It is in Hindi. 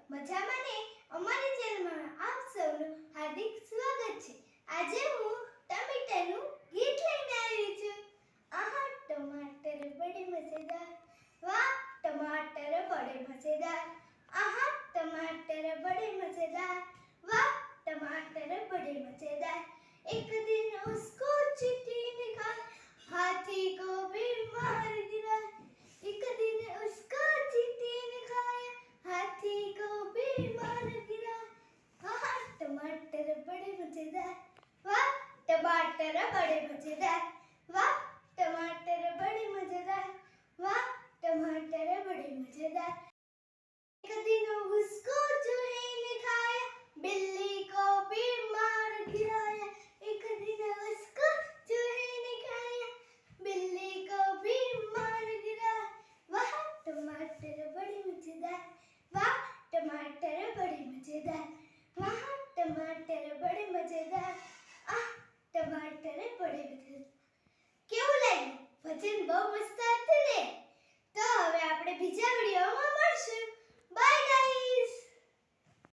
મજામાં ને? અમારી ચેનલમાં આપ સૌનું હાર્દિક સ્વાગત છે. આજે હું ટમેટાનું ગીત લઈને આવી છું. આહા ટમાટર બડે મજેદાર, વાહ ટમાટર બડે મજેદાર, આહા टमाटर बड़े मजेदार, वाह टमाटर बड़े मजेदार। एक दिन उसको चींटी ने खाया, हाथी को भी मार गिरा। एक दिन उसको चींटी ने खाया, हाथी को भी मार गिरा। हाँ टमाटर बड़े मजेदार, वाह टमाटर बड़े मजेदार, वाह टमाटर बड़े मजेदार, वाह टमाटर बड़े मजेदार। एक दिन उसको चूहे ने खाया, बिल्ली को भी मार गिराया। एक दिन उसको चूहे ने खाया, बिल्ली को भी मार गिराया। वाह टमाटर बड़े मजेदार, वाह टमाटर बड़े मजेदार, वाह टमाटर बड़े मजेदार, आह टमाटर बड़े मजेदार। કેવું લાગ્યું? ભજન બહુ મસ્ત હતું.